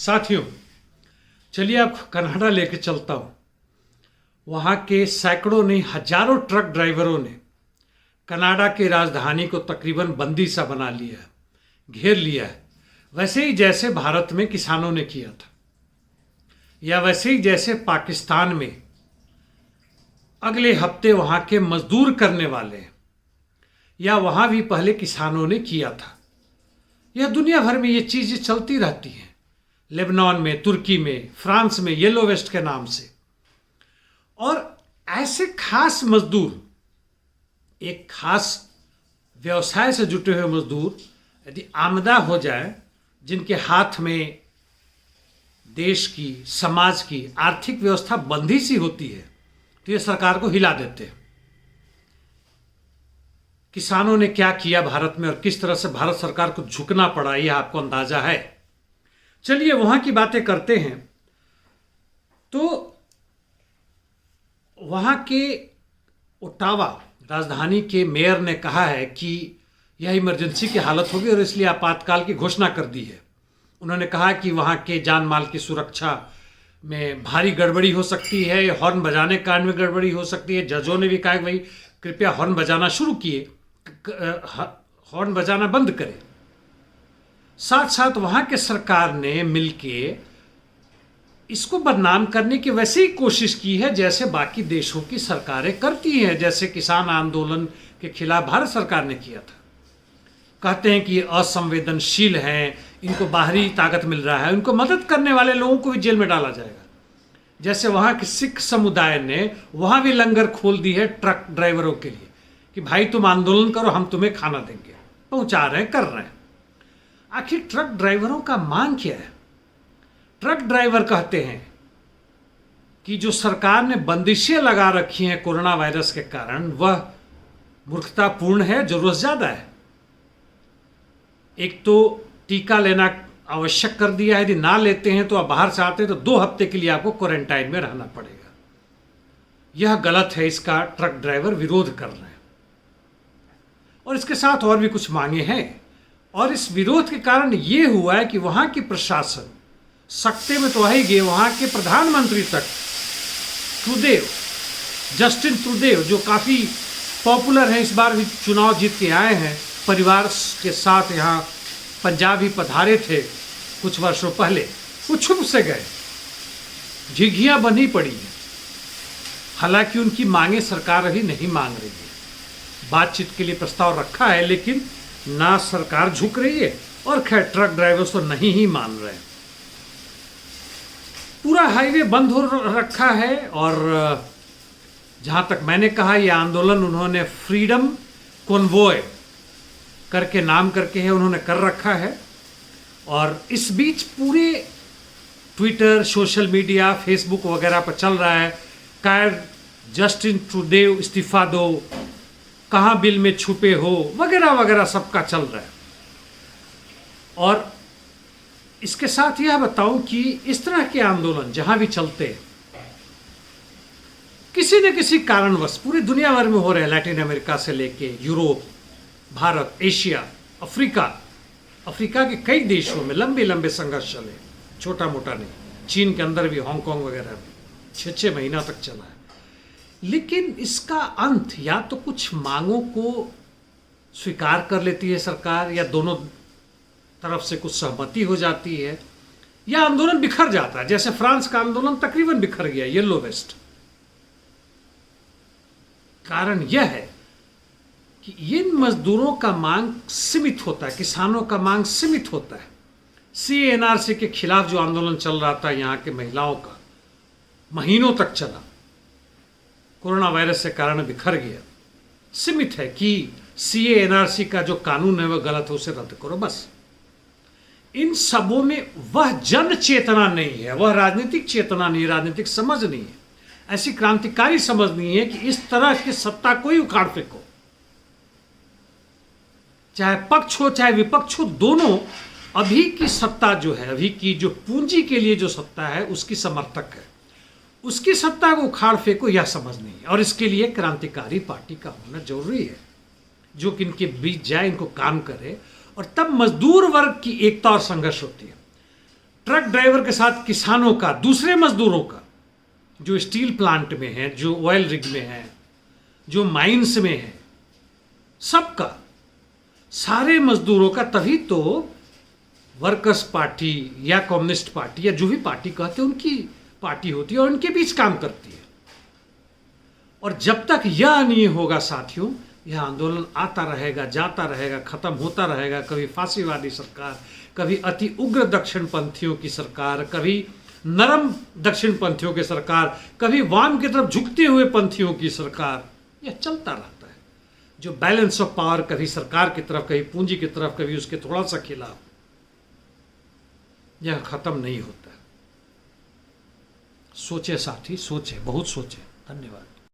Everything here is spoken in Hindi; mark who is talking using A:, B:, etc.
A: साथियों, चलिए आप कनाडा लेके चलता हूँ। वहाँ के सैकड़ों नहीं हजारों ट्रक ड्राइवरों ने कनाडा की राजधानी को तकरीबन बंदी सा बना लिया है, घेर लिया है। वैसे ही जैसे भारत में किसानों ने किया था, या वैसे ही जैसे पाकिस्तान में अगले हफ्ते वहाँ के मजदूर करने वाले हैं, या वहाँ भी पहले किसानों ने किया था। यह दुनिया भर में ये चीज़ें चलती रहती हैं। लेबनान में, तुर्की में, फ्रांस में येलो वेस्ट के नाम से। और ऐसे खास मजदूर, एक खास व्यवसाय से जुटे हुए मजदूर यदि आमदा हो जाए, जिनके हाथ में देश की, समाज की आर्थिक व्यवस्था बंधी सी होती है, तो ये सरकार को हिला देते हैं। किसानों ने क्या किया भारत में और किस तरह से भारत सरकार को झुकना पड़ा, यह आपको अंदाजा है। चलिए वहां की बातें करते हैं। तो वहां के ओटावा राजधानी के मेयर ने कहा है कि यह इमरजेंसी की हालत होगी और इसलिए आपातकाल की घोषणा कर दी है। उन्होंने कहा कि वहां के जान माल की सुरक्षा में भारी गड़बड़ी हो सकती है, हॉर्न बजाने कांड में गड़बड़ी हो सकती है। जजों ने भी कहा कि भाई कृपया हॉर्न बजाना शुरू किए, हॉर्न बजाना बंद करें। साथ साथ वहां के सरकार ने मिलके इसको बदनाम करने की वैसे ही कोशिश की है जैसे बाकी देशों की सरकारें करती हैं। जैसे किसान आंदोलन के खिलाफ भारत सरकार ने किया था। कहते हैं कि असंवेदनशील हैं, इनको बाहरी ताकत मिल रहा है, उनको मदद करने वाले लोगों को भी जेल में डाला जाएगा। जैसे वहाँ के सिख समुदाय ने वहाँ भी लंगर खोल दी है ट्रक ड्राइवरों के लिए कि भाई तुम आंदोलन करो, हम तुम्हें खाना देंगे। पहुँचा रहे हैं, कर रहे हैं। आखिर ट्रक ड्राइवरों का मांग क्या है? ट्रक ड्राइवर कहते हैं कि जो सरकार ने बंदिशें लगा रखी हैं कोरोना वायरस के कारण, वह मूर्खतापूर्ण है, जरूरत ज्यादा है। एक तो टीका लेना आवश्यक कर दिया है, यदि ना लेते हैं तो आप बाहर से आते हैं तो 2 हफ्ते के लिए आपको क्वारंटाइन में रहना पड़ेगा। यह गलत है, इसका ट्रक ड्राइवर विरोध कर रहे हैं। और इसके साथ और भी कुछ मांगे हैं। और इस विरोध के कारण यह हुआ है कि वहां की प्रशासन सकते में तो आ ही गए। वहां के प्रधानमंत्री तक, ट्रूडेव, जस्टिन ट्रूडेव, जो काफी पॉपुलर है, इस बार भी चुनाव जीत के आए हैं, परिवार के साथ यहाँ पंजाब ही पधारे थे कुछ वर्षों पहले, वो छुप से गए। झिझियां बनी पड़ी हैं। हालांकि उनकी मांगे सरकार अभी नहीं मांग रही है। बातचीत के लिए प्रस्ताव रखा है, लेकिन ना सरकार झुक रही है और खैर ट्रक ड्राइवर्स तो नहीं ही मान रहे। पूरा हाईवे बंद हो रखा है। और जहां तक मैंने कहा, यह आंदोलन उन्होंने फ्रीडम कॉन्वॉय करके नाम करके है, उन्होंने कर रखा है। और इस बीच पूरे ट्विटर, सोशल मीडिया, फेसबुक वगैरह पर चल रहा है, कायर जस्टिन ट्रूडेव इस्तीफा दो, कहाँ बिल में छुपे हो, वगैरह वगैरह सबका चल रहा है। और इसके साथ यह बताऊं कि इस तरह के आंदोलन जहां भी चलते हैं, किसी न किसी कारणवश पूरी दुनिया भर में हो रहे हैं। लैटिन अमेरिका से लेके यूरोप, भारत, एशिया, अफ्रीका के कई देशों में लंबे लंबे संघर्ष चले, छोटा मोटा नहीं। चीन के अंदर भी, हांगकांग वगैरह में 6-6 महीना तक चला है। लेकिन इसका अंत या तो कुछ मांगों को स्वीकार कर लेती है सरकार, या दोनों तरफ से कुछ सहमति हो जाती है, या आंदोलन बिखर जाता है। जैसे फ्रांस का आंदोलन तकरीबन बिखर गया, येलो वेस्ट। कारण यह है कि इन मजदूरों का मांग सीमित होता है, किसानों का मांग सीमित होता है। CNRC के खिलाफ जो आंदोलन चल रहा था यहाँ के महिलाओं का, महीनों तक चला, कोरोना वायरस के कारण बिखर गया। सीमित है कि CNRC का जो कानून है वह गलत है, उसे रद्द करो, बस। इन सबों में वह जन चेतना नहीं है, वह राजनीतिक चेतना नहीं, राजनीतिक समझ नहीं है, ऐसी क्रांतिकारी समझ नहीं है कि इस तरह की सत्ता को ही उखाड़ फेंको। चाहे पक्ष हो चाहे विपक्ष हो, दोनों अभी की सत्ता जो है, अभी की जो पूंजी के लिए जो सत्ता है, उसकी समर्थक है। उसकी सत्ता को उखाड़ फेंको, यह समझ नहीं है। और इसके लिए क्रांतिकारी पार्टी का होना जरूरी है, जो कि इनके बीच जाए, इनको काम करे, और तब मजदूर वर्ग की एकता और संघर्ष होती है। ट्रक ड्राइवर के साथ किसानों का, दूसरे मजदूरों का, जो स्टील प्लांट में है, जो ऑयल रिग में है, जो माइंस में है, सबका, सारे मजदूरों का। तभी तो वर्कर्स पार्टी या कम्युनिस्ट पार्टी या जो भी पार्टी कहते हैं उनकी पार्टी होती है और उनके बीच काम करती है। और जब तक यह नहीं होगा साथियों, यह आंदोलन आता रहेगा, जाता रहेगा, खत्म होता रहेगा। कभी फांसीवादी सरकार, कभी अति उग्र दक्षिणपंथियों की सरकार, कभी नरम दक्षिणपंथियों की सरकार, कभी वाम की तरफ झुकते हुए पंथियों की सरकार, यह चलता रहता है। जो बैलेंस ऑफ पावर, कभी सरकार की तरफ, कभी पूंजी की तरफ, कभी उसके थोड़ा सा खिलाफ, यह खत्म नहीं होता। सोचे साथी, सोचे, बहुत सोचे। धन्यवाद।